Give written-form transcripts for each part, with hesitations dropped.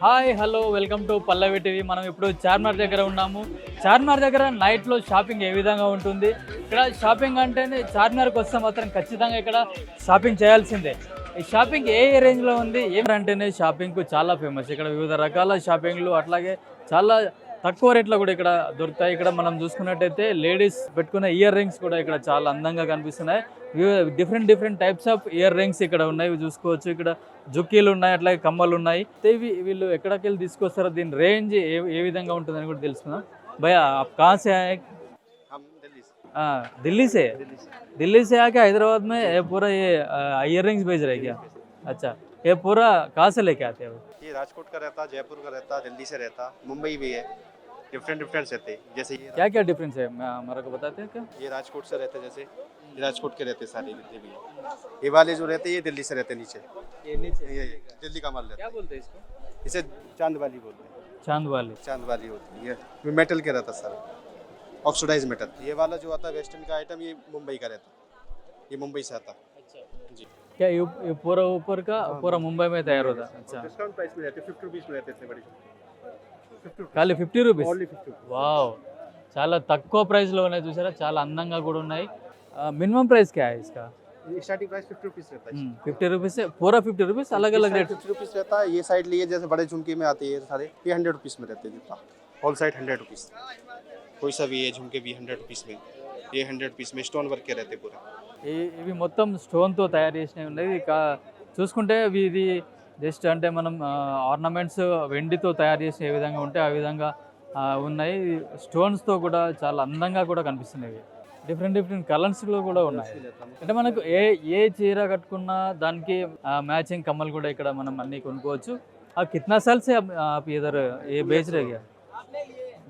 Hi hello welcome to Pallavi TV. మనం ఇప్పుడు చార్మినార్ దగ్గర ఉన్నాము. చార్మినార్ దగ్గర నైట్లో షాపింగ్ ఏ విధంగా ఉంటుంది, ఇక్కడ షాపింగ్ అంటేనే చార్మినార్కి వస్తే మాత్రం ఖచ్చితంగా ఇక్కడ షాపింగ్ చేయాల్సిందే. ఈ షాపింగ్ ఏ రేంజ్లో ఉంది ఏమంటేనే షాపింగ్కు చాలా ఫేమస్. ఇక్కడ వివిధ రకాల షాపింగ్లు అట్లాగే చాలా తక్కువ రేట్లో కూడా ఇక్కడ దొరుకుతాయి. ఇక్కడ మనం చూసుకున్నట్టయితే లేడీస్ పెట్టుకునే ఇయర్ రింగ్స్ కూడా ఇక్కడ చాలా అందంగా కనిపిస్తున్నాయి. Different types of ear rings ఇక్కడ ఉన్నాయి, ఇవి చూసుకోవచ్చు. ఇక్కడ జుక్కీలు ఉన్నాయి, అట్లాగే కమ్మలు ఉన్నాయి. వీళ్ళు ఎక్కడికి వెళ్ళి తీసుకొస్తారో దీని రేంజ్ ఏ విధంగా ఉంటుందని కూడా తెలుసుకుందాం. భయ్యా आप कहाँ से आए? हम दिल्ली से। हाँ दिल्ली से दिल्ली से आके हैदराबाद में ये पूरा ये इयर रिंग्स भेज रहे क्या? अच्छा, ये पूरा कहाँ से लेके आते हैं? ये राजकोट का रहता, जयपुर का रहता, दिल्ली से रहता, मुंबई भी है। डिफरेंट रहते हैं। जैसे ये क्या क्या डिफरेंस है हमारे को बताते हैं क्या? ये राजकोट से रहते, जैसे ये राजकोट के रहते सारे जितने भी हैं। ये वाले जो रहते ये दिल्ली से रहते नीचे। ये नीचे ये दिल्ली का माल रहता क्या बोलते हैं इसको? है। इसे चांद वाली बोलते हैं। चांद वाले। चांद वाली होती है। ये मेटल के रहता सर, ऑक्सीडाइज मेटल। ये वाला जो आता है वेस्टर्न का आइटम, ये मुंबई का रहता, ये मुंबई से आता। अच्छा जी, क्या ये पूरा ऊपर का पूरा मुंबई में तैयार होता है? अच्छा, डिस्काउंट प्राइस में रहते, 50 रुपीस में रहते इतने बड़ी। ఖాళీ 50 రూపీస్. ओनली 50। వావ్, చాలా తక్కువ ప్రైస్లో ఉన్నాయి చూసారా, చాలా అందంగా కూడా ఉన్నాయి. మినిమం ప్రైస్ क्या है इसका? स्टार्टिंग प्राइस 50 रुपीस रहता है। 50 रुपीस से पूरा 50 रुपीस अलग अलग रेट? 50 रुपीस रहता है। ये साइड लिए जैसे बड़े झुमके में आते हैं सारे, ये 100 रुपीस में रहते हैं। जितना होल साइड 100 रुपीस। कोई सा भी ये झुमके भी 100 रुपीस में, ये 100 रुपीस में स्टोन वर्क के रहते पूरा। ఇవి మొత్తం స్టోన్తో తయారు చేసినవి ఉన్నాయి. చూసుకుంటే ఇది జస్ట్ అంటే మనం ఆర్నమెంట్స్ వెండితో తయారు చేసిన ఏ విధంగా ఉంటే ఆ విధంగా ఉన్నాయి. స్టోన్స్తో కూడా చాలా అందంగా కూడా కనిపిస్తున్నాయి. డిఫరెంట్ కలర్స్లో కూడా ఉన్నాయి. అంటే మనకు ఏ చీర కట్టుకున్నా దానికి మ్యాచింగ్ కమ్మలు కూడా ఇక్కడ మనం అన్నీ కొనుక్కోవచ్చు. कितना साल से आप इधर ये बेच रहे क्या?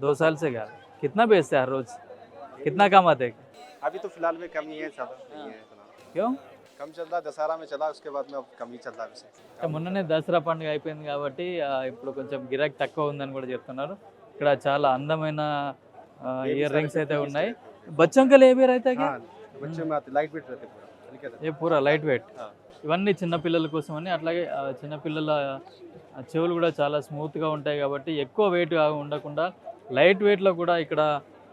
2 साल से क्या? कितना बेचते हैं हर रोज? कितना कमाते हैं? अभी तो फिलहाल में कम ही है, ज्यादा नहीं है इतना। क्यों? कम चल रहा, दशहरा में चला, उसके बाद में अब कम ही चल रहा है वैसे। మొన్ననే దసరా పండుగ అయిపోయింది కాబట్టి ఇప్పుడు కొంచెం గిరాకీ తక్కువ ఉందని కూడా చెప్తున్నారు. ఇక్కడ చాలా అందమైన ఇయర్ రింగ్స్ అయితే ఉన్నాయి. बच्चों के लिए भी रहता है क्या? हाँ, बच्चे में आते लाइट वेट रहते पूरा, हल्के रहते। ये पूरा లైట్ వెయిట్. हाँ। ఇవన్నీ చిన్నపిల్లల కోసమని. అట్లాగే చిన్నపిల్లల చెవులు కూడా చాలా స్మూత్గా ఉంటాయి కాబట్టి ఎక్కువ వెయిట్ ఉండకుండా లైట్ వెయిట్లో కూడా ఇక్కడ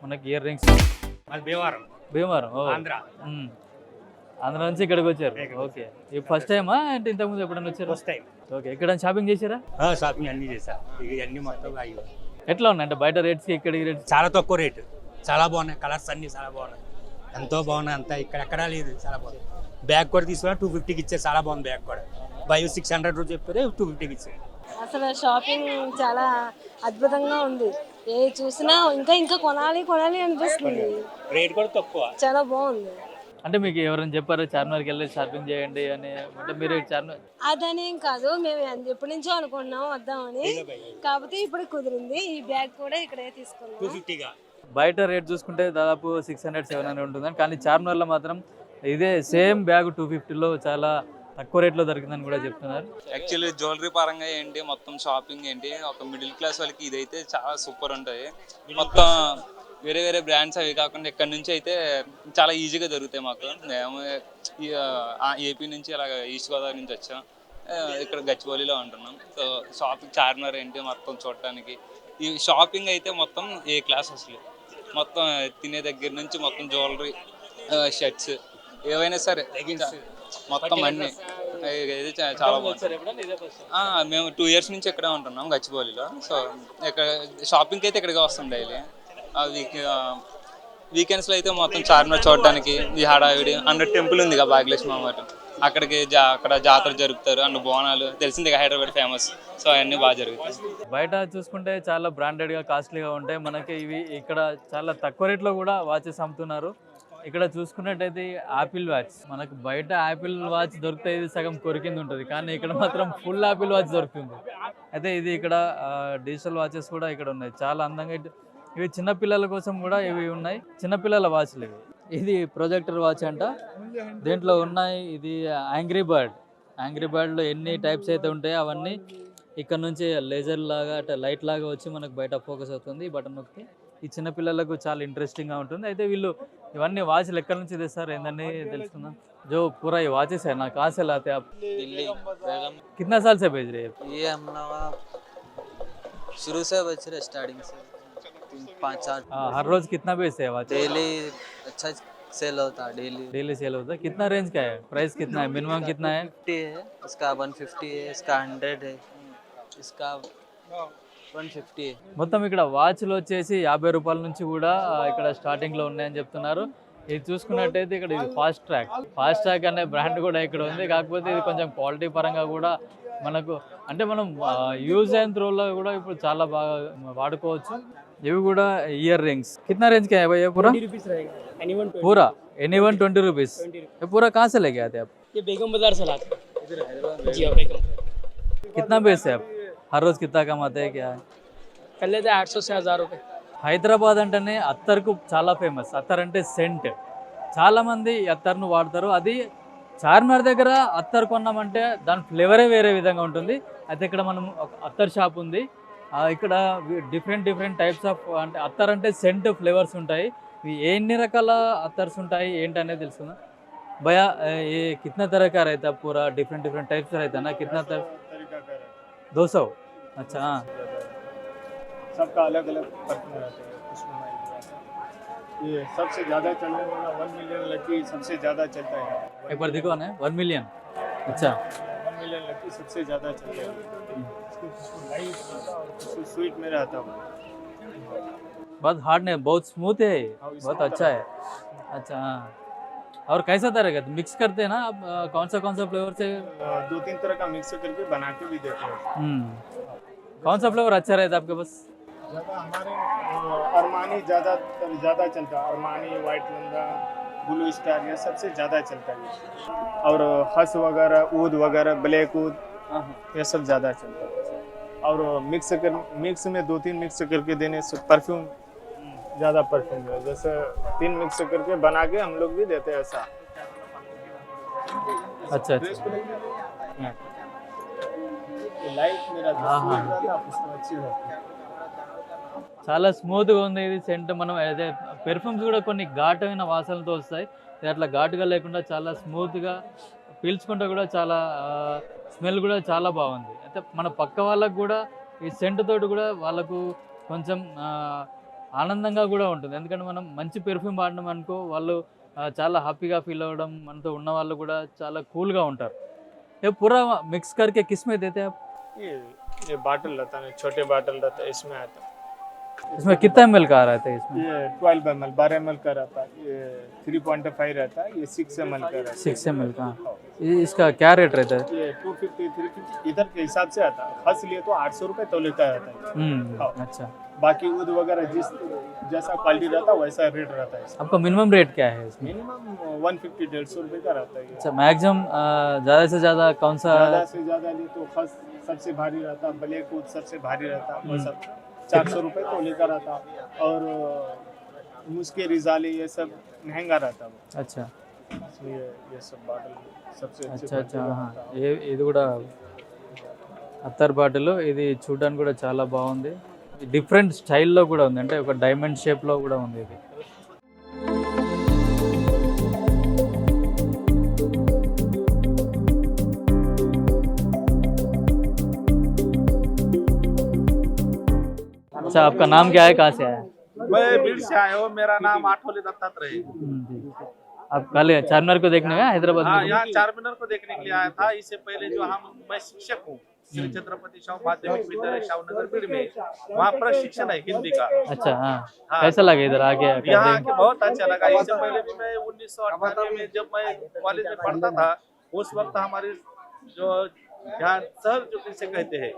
మనకి ఇయర్ రింగ్స్. భీమవరం. ఆంధ్ర. ఆంధ్ర నుంచి ఇక్కడికి వచ్చారు. ఓకే, ఇది ఫస్ట్ టైమా అంటే ఇంతకుముందు ఎప్పుడైనా వచ్చారు? First time. ఓకే, ఇక్కడ షాపింగ్ చేశారా? షాపింగ్ అన్ని చేశా. ఇక అన్ని మొత్తం అయ్యి ఎట్లా ఉన్నాయి అంటే బయట రేట్స్కి ఇక్కడికి రేట్స్? చాలా తక్కువ రేటు, చాలా బాగున్నాయి. కలర్స్ అన్ని చాలా బాగున్నాయి, ఎంతో బాగున్నాయి. అంతా ఇక్కడ ఎక్కడా లేదు, చాలా బాగుంది. బ్యాగ్ కూడా తీసుకున్నా 250కి ఇచ్చారు, చాలా బాగుంది. బ్యాగ్ కూడా 600 రోజు చెప్పారు, 250కి ఇచ్చారు. అసలు షాపింగ్ చాలా అద్భుతంగా ఉంది. ఏ చూసినా ఇంకా కొనాలి అనిపిస్తుంది. రేట్ కూడా తక్కువ, చాలా బాగుంది. అంటే మీకు ఎవరైనా చెప్పారు చార్మినార్కి వెళ్ళి షాపింగ్ చేయండి అని? అంటే మీరు చార్మినార్ అదనేం కాదు, మేము ఎప్పటి నుంచో అనుకుంటున్నాం వద్దామని, కాకపోతే ఇప్పుడు కుదిరింది. ఈ బ్యాగ్ కూడా ఇక్కడే తీసుకున్నాం. 250గా బయట రేట్ చూసుకుంటే దాదాపు 600-700 ఉంటుందని, కానీ చార్మినార్లో మాత్రం ఇదే సేమ్ బ్యాగ్ 250లో చాలా తక్కువ రేట్లో దొరికిందని కూడా చెప్తున్నారు. యాక్చువల్లీ జ్యువెలరీ పరంగా ఏంటి, మొత్తం షాపింగ్ ఏంటి, ఒక మిడిల్ క్లాస్ వాళ్ళకి ఇదైతే చాలా సూపర్ ఉంటుంది. మొత్తం వేరే బ్రాండ్స్ అవి కాకుండా ఇక్కడ నుంచి అయితే చాలా ఈజీగా దొరుకుతాయి మాకు. మేము ఏపీ నుంచి అలాగ ఈస్ట్ గోదావరి నుంచి వచ్చాం, ఇక్కడ గచ్చిబౌలిలో ఉంటున్నాం. సో షాపింగ్ చార్మినార్ ఏంటి మొత్తం చూడటానికి, ఈ షాపింగ్ అయితే మొత్తం ఏ క్లాస్ అసలు. మొత్తం తినే దగ్గర నుంచి మొత్తం జ్యువెలరీ, షర్ట్స్ ఏవైనా సరే మొత్తం అన్నీ చాలా బాగుంది. మేము 2 years నుంచి ఇక్కడే ఉంటున్నాం గచ్చిబౌలిలో. సో ఇక్కడ షాపింగ్కి అయితే ఇక్కడికి వస్తాం డైలీ. వీకెండ్స్లో అయితే మొత్తం చార్మినార్ చూడడానికి ఈ హడావిడి. అండ్ టెంపుల్ ఉంది కదా భాగ్యలక్ష్మి అమ్మవారు, అక్కడికి అక్కడ జాతర జరుపుతారు. అండ్ బోనాలు తెలిసింది హైదరాబాద్ ఫేమస్. సో అవన్నీ బాగా జరుగుతాయి. బయట చూసుకుంటే చాలా బ్రాండెడ్గా కాస్ట్లీగా ఉంటాయి. మనకి ఇవి ఇక్కడ చాలా తక్కువ రేట్లో కూడా వాచెస్ అమ్ముతున్నారు. ఇక్కడ చూసుకున్నట్టయితే యాపిల్ వాచ్, మనకు బయట యాపిల్ వాచ్ దొరికితే ఇది సగం కొరికింది ఉంటుంది, కానీ ఇక్కడ మాత్రం ఫుల్ యాపిల్ వాచ్ దొరుకుతుంది. అయితే ఇది ఇక్కడ డిజిటల్ వాచెస్ కూడా ఇక్కడ ఉన్నాయి, చాలా అందంగా. ఇవి చిన్నపిల్లల కోసం కూడా ఇవి ఉన్నాయి, చిన్నపిల్లల వాచ్లు ఇవి. ఇది ప్రొజెక్టర్ వాచ్ అంట, దీంట్లో ఉన్నాయి. ఇది యాంగ్రీ బర్డ్లో ఎన్ని టైప్స్ అయితే ఉంటాయో అవన్నీ ఇక్కడ నుంచి లేజర్ లాగా అంటే లైట్ లాగా వచ్చి మనకు బయట ఫోకస్ అవుతుంది. బటన్ నొక్కి ఈ చిన్నపిల్లలకు చాలా ఇంట్రెస్టింగ్గా ఉంటుంది. అయితే వీళ్ళు ఇవన్నీ వాచ్లు ఎక్కడి నుంచి తెస్తారు ఏందని తెలుసుకుందాం. जो पूरा ये वाचेस है ना, कहाँ से लाते आप? दिल्ली बेगम। कितना साल से भेज रहे हैं? ये हम लोग शुरू से बच रहे स्टार्टिंग से 5-4 हर रोज कितना बेचते हैं वॉच? डेली अच्छा सेल होता है डेली। डेली सेल होता है। कितना रेंज का है? प्राइस कितना है? मिनिमम कितना है? 50 है, इसका 150 है, इसका 100 है, इसका 150 है। మొత్తం ఇక్కడ వాచ్లు వచ్చేసి 50 రూపాయల నుంచి కూడా ఇక్కడ స్టార్టింగ్లో ఉన్నాయని చెప్తున్నారు. ఇది చూసుకున్నట్టయితే ఇక్కడ ఇది ఫాస్ట్ ట్రాక్ అనే బ్రాండ్ కూడా ఇక్కడ ఉంది. కాకపోతే ఇది కొంచెం క్వాలిటీ పరంగా కూడా మనకు అంటే మనం యూజ్ అయిన త్రోలో కూడా ఇప్పుడు చాలా బాగా వాడుకోవచ్చు. ఇవి కూడా ఇయర్ రింగ్స్ कितना रेंज का है भैया पूरा? 20 रुपीस रहेगा एनीवन 20 पूरा एनीवन 20 रुपीस। 20 रुपीस। ये पूरा कहाँ से लेके आते हैं आप? ये बेगम बाजार से लाते हैं जी हाँ बेगम। कितना बेचते हैं आप? हर रोज कितना कमाते हैं क्या है? कर लेते हैं 800 से 1000 रुपये। హైదరాబాద్ అంటేనే అత్తర్కు చాలా ఫేమస్. అత్తర్ అంటే సెంట్. చాలామంది ఈ అత్తర్ను వాడతారు. అది చార్మినార్ దగ్గర అత్తర్ కొన్నామంటే దాని ఫ్లేవరే వేరే విధంగా ఉంటుంది. అయితే ఇక్కడ మనం ఒక అత్తర్ షాప్ ఉంది. ఇక్కడ డిఫరెంట్ టైప్స్ ఆఫ్ అంటే అత్తర్ అంటే సెంట్ ఫ్లేవర్స్ ఉంటాయి. ఇవి ఎన్ని రకాల అత్తర్స్ ఉంటాయి ఏంటి అనేది తెలుసుకుందాం. భయ్యా ये कितना तरह का रहता है? पूरा डिफरेंट टाइप्स रहता है ना? कितना तरह? 200। अच्छा हाँ। सबका अलग अलग परफ्यूम रहते हैं खुशबू। ये सबसे ज़्यादा चलने वाला 1 मिलियन लकी सबसे ज़्यादा चलता है। एक बार देखो ना 1 मिलियन। अच्छा 1 मिलियन लकी सबसे ज़्यादा चलता है। इसकी खुशबू लाइट और खुशबू स्वीट में रहता है। बहुत हार्ड नहीं, बहुत स्मूथ है, बहुत अच्छा है। अच्छा हाँ। और कैसा तरह का मिक्स करते हैं ना आप? कौन सा फ्लेवर से? 2-3 तरह का मिक्स करके बना के भी देते हैं। कौन सा फ्लेवर अच्छा रहता है आपके पास? ज़्यादा हमारे अरमानी ज़्यादा चलता है। अरमानी, वाइट लंगा, ब्लू स्टार ये सबसे ज़्यादा चलता है। और हस वगैरह, ऊद वगैरह, ब्लैक ऊद ये सब ज़्यादा चलता है। और मिक्स में 2-3 मिक्स करके देने से परफ्यूम ज़्यादा परफ्यूम है। जैसे 3 मिक्स करके बना के हम लोग भी देते हैं ऐसा। अच्छा लाइट मेरा हाँ। अच्छी रहती है। చాలా స్మూత్గా ఉంది ఇది సెంట్. మనం అదే పెర్ఫ్యూమ్స్ కూడా కొన్ని ఘాటైన వాసనలతో వస్తాయి. ఇది అట్లా ఘాటుగా లేకుండా చాలా స్మూత్గా పీల్చుకుంటే కూడా చాలా స్మెల్ కూడా చాలా బాగుంది. అయితే మన పక్క వాళ్ళకు కూడా ఈ సెంట్ తోటి కూడా వాళ్ళకు కొంచెం ఆనందంగా కూడా ఉంటుంది. ఎందుకంటే మనం మంచి పెర్ఫ్యూమ్ వాడినాం అనుకో వాళ్ళు చాలా హ్యాపీగా ఫీల్ అవ్వడం, మనతో ఉన్న వాళ్ళు కూడా చాలా కూల్గా ఉంటారు. ये पूरा मिक्स करके किस में देते हैं आप? ये बाटल रहता है, छोटे बाटल रहता है, इसमें आता है। इसमें कितना ml का रहता है? इसमें ये 12 ml 12 ml का रहता है। ये 3.5 रहता है। ये 6 ml का रहता है। 6 ml का। इसका क्या रेट रहता है? ये 250 350 इधर के हिसाब से आता है। हंस लिए तो 800 रुपये तोले का आता है। अच्छा। बाकी ऊद वगैरह जैसा क्वालिटी रहता है वैसा रेट रहता है। आपका मिनिमम रेट क्या है इसमें? मिनिमम 150-150 रुपये का रहता है। अच्छा मैक्सिमम ज़्यादा से ज़्यादा कौन सा? ज़्यादा से ज़्यादा लिए तो हंस सबसे भारी रहता है। ब्लैक ऊद सबसे भारी रहता है। वो सब 400 रुपये तोले का रहता है। और मुस्के रिजाली ये सब महंगा रहता है। अच्छा ये सब बाटल सबसे अच्छा हाँ। ఇది కూడా అత్తర్ బాటిల్. ఇది చూడడానికి కూడా చాలా బాగుంది. డిఫరెంట్ స్టైల్లో కూడా ఉంది. అంటే ఒక డైమండ్ షేప్లో కూడా ఉంది ఇది. अच्छा आपका नाम क्या है? कहाँ से आया? मैं भीड़ से आया हूँ। मेरा नाम आठोली दत्तात्रेय। आप कल चारमीनार को देखने गए हैदराबाद हाँ, में? यहाँ चारमीनार को देखने के लिए आया था। इससे पहले जो मैं शिक्षक हूँ श्री छत्रपति शाहू माध्यमिक विद्यालय शाहूनगर भीड़ में, वहाँ प्रशिक्षण है हिंदी का। अच्छा हाँ। कैसा लगा इधर आके? यहाँ आके बहुत अच्छा लगा। इससे पहले भी मैं 1998 में जब मैं कॉलेज में पढ़ता था उस वक्त हमारे जो यहाँ शहर जो जिसे कहते हैं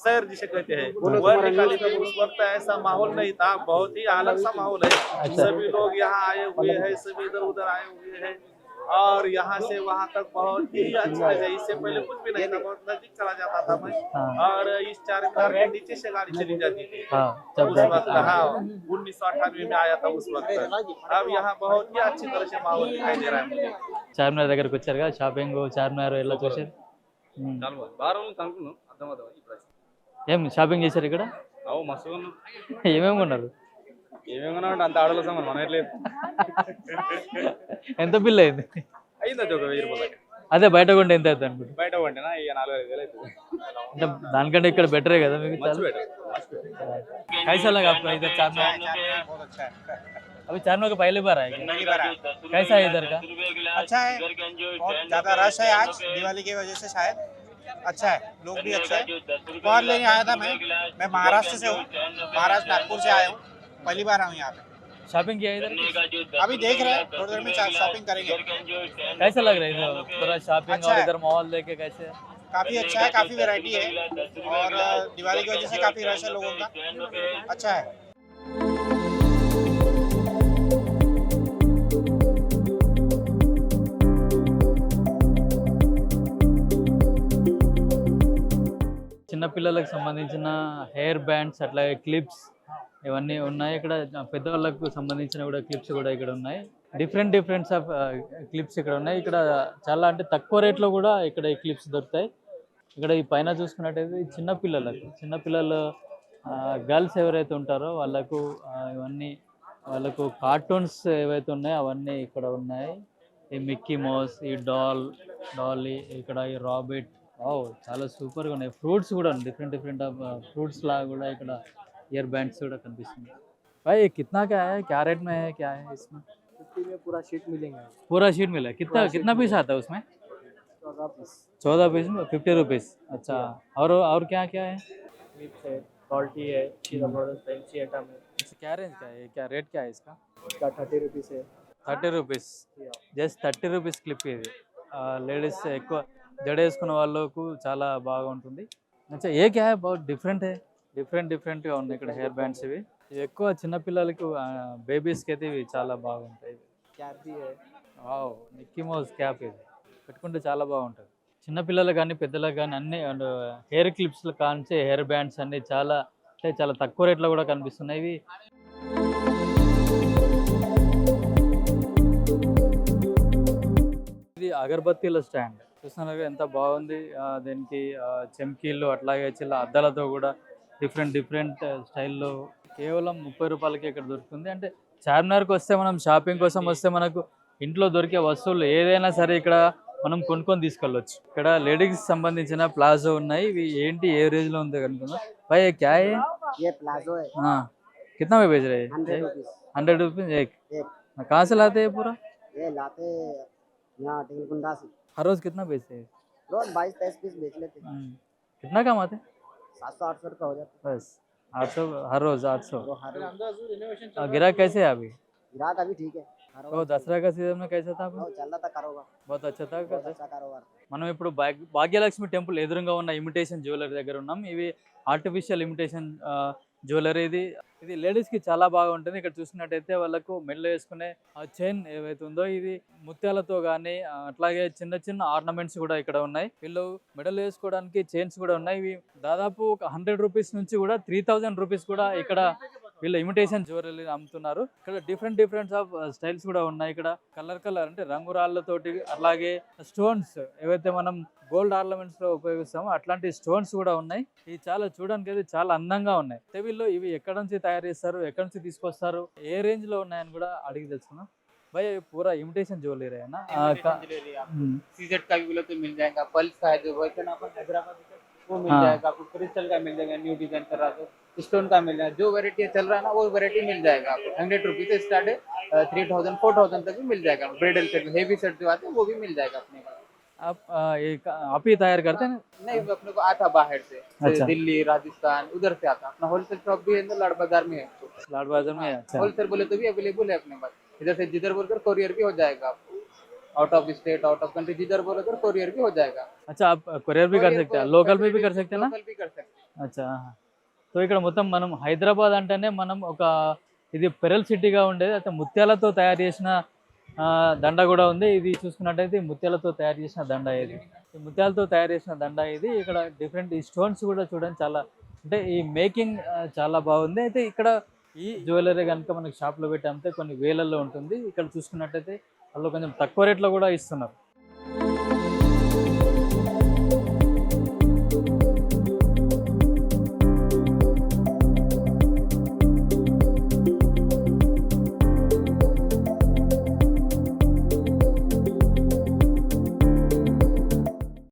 शहर जिसे कहते हैं वह निकाली थी। उस वक्त ऐसा माहौल नहीं था। बहुत ही अलग सा माहौल है। सभी लोग यहाँ आए हुए हैं, सभी इधर उधर आए हुए हैं और यहाँ से वहाँ तक बहुत ही अच्छा है। इससे पहले कुछ भी नहीं था। बहुत नजदीक चला जाता था मैं। और इस चारमीनार के नीचे से गाड़ी चली जाती थी उस वक्त। हाँ 1998 में आया था उस वक्त। अब यहाँ बहुत ही अच्छी तरह से माहौल दिखाई दे रहा है मुझे। చార్మినార్ దగ్గరకు వచ్చారు కదా, షాపింగ్ చార్మినార్ ఎలా చూసారు? ఏం షాపింగ్ చేశారు ఇక్కడ? ఏమేమి కొన్నారు? అంత ఆడలో సామాన్ మన ఎట్లేదు. ఎంత బిల్ అయింది? అయిందా ఒక 1000 రూపాయలు. అదే బయట కొంటే ఎంత అవుతుంది అనుకుంటా? బయట కొంటేనా ఇక 4,500 అవుతుంది. అంటే దానికంటే ఇక్కడ బెటరే కదా మీకు చాలా? कैसा लगा आपको इधर चारमीनार? बहुत अच्छा है, अभी चारमीनार को पहली बार आए क्या? पहली बार आया। कैसा है इधर का? अच्छा है, बहुत ज़्यादा रश है आज दिवाली की वजह से शायद। अच्छा है, लोग भी अच्छे हैं। बहुत लेने आया था मैं महाराष्ट्र से हूँ, महाराष्ट्र नागपुर से आया हूँ, पहली बार आया हूँ यहाँ पे। शॉपिंग किया इधर? अभी देख रहे हैं, थोड़ी देर में शॉपिंग करेंगे। कैसा लग रहा है इधर पूरा शॉपिंग अच्छा और है। इधर माहौल देखे कैसे? काफ़ी अच्छा है, काफ़ी वैरायटी है और दिवाली की वजह से काफ़ी रश है लोगों का। अच्छा है। చిన్నపిల్లలకు సంబంధించిన హెయిర్ బ్యాండ్స్ అట్లాగే క్లిప్స్ ఇవన్నీ ఉన్నాయి ఇక్కడ. పెద్దవాళ్ళకు సంబంధించిన కూడా క్లిప్స్ కూడా ఇక్కడ ఉన్నాయి. డిఫరెంట్ ఆఫ్ క్లిప్స్ ఇక్కడ ఉన్నాయి. ఇక్కడ చాలా అంటే తక్కువ రేట్లో కూడా ఇక్కడ ఈ క్లిప్స్ దొరుకుతాయి. ఇక్కడ ఈ పైన చూసుకున్నట్టయితే చిన్నపిల్లలు గర్ల్స్ ఎవరైతే ఉంటారో వాళ్ళకు ఇవన్నీ వాళ్ళకు కార్టూన్స్ ఏవైతే ఉన్నాయో అవన్నీ ఇక్కడ ఉన్నాయి. ఈ మిక్కీ మౌస్, ఈ డాలీ, ఇక్కడ ఈ రాబిట్, చాలా సూపర్గా ఉన్నాయి. ఫ్రూట్స్ కూడా డిఫరెంట్ ఆఫ్ ఫ్రూట్స్ లాగా కూడా ఇక్కడ ఇయర్ బ్యాండ్స్ కూడా కనిపిస్తుంది. भाई कितना क्या है, क्या रेट में है, क्या है इसमें? 50 में पूरा शीट मिलेंगे। पूरा शीट मिला? कितना पीस आता है उसमें? 14 पीस 14 पीस में 50 रुपीज़। अच्छा, और क्या क्या है? क्लिप्स है, क्वालिटी है, चीज़ मॉडल फैंसी आइटम है। अच्छा, क्या रेंज का है, क्या रेट क्या है इसका? इसका 30 रुपीस है। 30 రూపీస్, జస్ట్ 30 రూపీస్ క్లిప్ ఇది. లేడీస్ ఎక్కువ జడ వేసుకున్న వాళ్ళకు చాలా బాగుంటుంది. అచ్చా, ఏ క్యా హై, బహుత్ డిఫరెంట్గా ఉన్నాయి ఇక్కడ హెయిర్ బ్యాండ్స్. ఇవి ఎక్కువ చిన్నపిల్లలకు బేబీస్కి అయితే ఇవి చాలా బాగుంటాయి. कैप भी है। మిక్కీ మౌస్ క్యాప్ ఇది పెట్టుకుంటే చాలా బాగుంటుంది. చిన్నపిల్లలకు కానీ పెద్దలకు కానీ అన్ని హెయిర్ క్లిప్స్లు కానించి హెయిర్ బ్యాండ్స్ అన్ని చాలా అంటే చాలా తక్కువ రేట్లో కూడా కనిపిస్తున్నాయి. ఇవి ఇది అగరబత్తీల స్టాండ్ చూస్తున్నారు ఎంత బాగుంది. దీనికి చెమ్కీలు అట్లాగే చిన్న అద్దాలతో కూడా డిఫరెంట్ స్టైల్లో కేవలం 30 రూపాయలకి ఇక్కడ దొరుకుతుంది. అంటే చార్మినార్కి వస్తే మనం షాపింగ్ కోసం వస్తే మనకు ఇంట్లో దొరికే వస్తువులు ఏదైనా సరే ఇక్కడ మనం కొనుక్కొని తీసుకెళ్ళొచ్చు. ఇక్కడ లేడీస్ సంబంధించిన ప్లాజో ఉన్నాయి. ఇవి ఏంటి ఏ రేంజ్లో ఉందో కనుక్కుందాం. भाई ये क्या है? ये प्लाजो है। हाँ, कितना में बेच रहे हैं? 100 रुपीस 100 रुपीज एक। कहाँ से लाते हैं पूरा? ये लाते यहाँ टिलकुंडा से। हर रोज कितना बेचते हैं? रोज 22-23 पीस बेच लेते हैं। कितना कमाते हैं? 700-800 रुपये हो जाता बस 800 हर रोज 800। है। वो हर गिराक कैसे है अभी? ग्राहक अभी ठीक है। तो दसरा का सीजन में कैसा था? वो चल रहा था कारोबार, बहुत अच्छा था। बहुत अच्छा कारोबार। మనం ఇప్పుడు భాగ్యలక్ష్మి టెంపుల్ ఎదురుగా ఉన్న ఇమిటేషన్ జ్యువెలరీ దగ్గర ఉన్నాం. ఇవి ఆర్టిఫిషియల్ ఇమిటేషన్ జ్యువెలరీ. ఇది లేడీస్కి చాలా బాగా ఉంటుంది. ఇక్కడ చూసినట్టయితే వాళ్ళకు మెడలో వేసుకునే చైన్ ఏవైతే ఉందో ఇది ముత్యాలతో కానీ అట్లాగే చిన్న ఆర్నమెంట్స్ కూడా ఇక్కడ ఉన్నాయి. వీళ్ళు మెడలో వేసుకోవడానికి చైన్స్ కూడా ఉన్నాయి. ఇవి దాదాపు ఒక 100 రూపీస్ నుంచి కూడా 3000 రూపీస్ కూడా ఇక్కడ వీళ్ళు ఇమిటేషన్ జ్యువెలరీ అమ్ముతున్నారు. ఇక్కడ డిఫరెంట్ ఆఫ్ స్టైల్స్ కూడా ఉన్నాయి. ఇక్కడ కలర్ అంటే రంగురాళ్ళతోటి అలాగే స్టోన్స్ ఏవైతే మనం గోల్డ్ ఆర్నమెంట్స్ లో ఉపయోగిస్తామో అట్లాంటి స్టోన్స్ కూడా ఉన్నాయి. ఇవి చాలా చూడడానికి అయితే చాలా అందంగా ఉన్నాయి. వీళ్ళు ఇవి ఎక్కడ నుంచి తయారు చేస్తారు, ఎక్కడ నుంచి తీసుకొస్తారు, ఏ రేంజ్ లో ఉన్నాయని కూడా అడిగి తెలుసుకున్నాం. भाई पूरा इमिटेशन ज्वेलरी है ना? सीजेड का भी बोले तो मिल जाएगा। पल्स का है जो बोलते ना अपन हैदराबाद का, वो मिल जाएगा आपको। क्रिस्टल का मिल जाएगा, न्यू डिजाइन कर रहा तो स्टोन का मिल जाएगा। जो वैरायटी चल रहा है ना वो वैरायटी मिल जाएगा आपको। 100 रुपीज से स्टार्ट है, 3000-4000 तक भी मिल जाएगा। ब्राइडल सेट, हेवी सेट जो आते हैं वो भी मिल जाएगा अपने पास। आप ही तैयार करते हैं? नहीं, अपने को आता बाहर से। अच्छा। दिल्ली, राजस्थान उधर से आता। अपना होलसेल शॉप भी है लाड बाजार में है। लाड बाजार में? अच्छा, होलसेल बोले तो भी अवेलेबल है अपने पास। इधर से जिधर बोलकर कोरियर भी हो जाएगा आपको। Out of state, out of country जिधर बोलोगे कोरियर भी हो जाएगा। अच्छा, आप కొరియర్ भी कर सकते हैं, లోకల్ भी कर सकते हैं ना? लोकल भी कर सकते हैं। అచ్చా, సో ఇక్కడ మొత్తం మనం హైదరాబాద్ అంటేనే మనం ఒక ఇది పెరల్ సిటీగా ఉండేది. అయితే ముత్యాలతో తయారు చేసిన దండ కూడా ఉంది. ఇది చూసుకున్నట్టయితే ముత్యాలతో తయారు చేసిన దండ ఇది. ఈ ముత్యాలతో తయారు చేసిన దండ ఇది. ఇక్కడ డిఫరెంట్ ఈ స్టోన్స్ కూడా చూడండి చాలా అంటే ఈ మేకింగ్ చాలా బాగుంది. అయితే ఇక్కడ ఈ జ్యువెలరీ కనుక మనకి షాప్లో పెట్టి అమ్మితే కొన్ని వేలల్లో ఉంటుంది. ఇక్కడ చూసుకున్నట్టయితే వాళ్ళు కొంచెం తక్కువ రేట్లో కూడా ఇస్తున్నారు.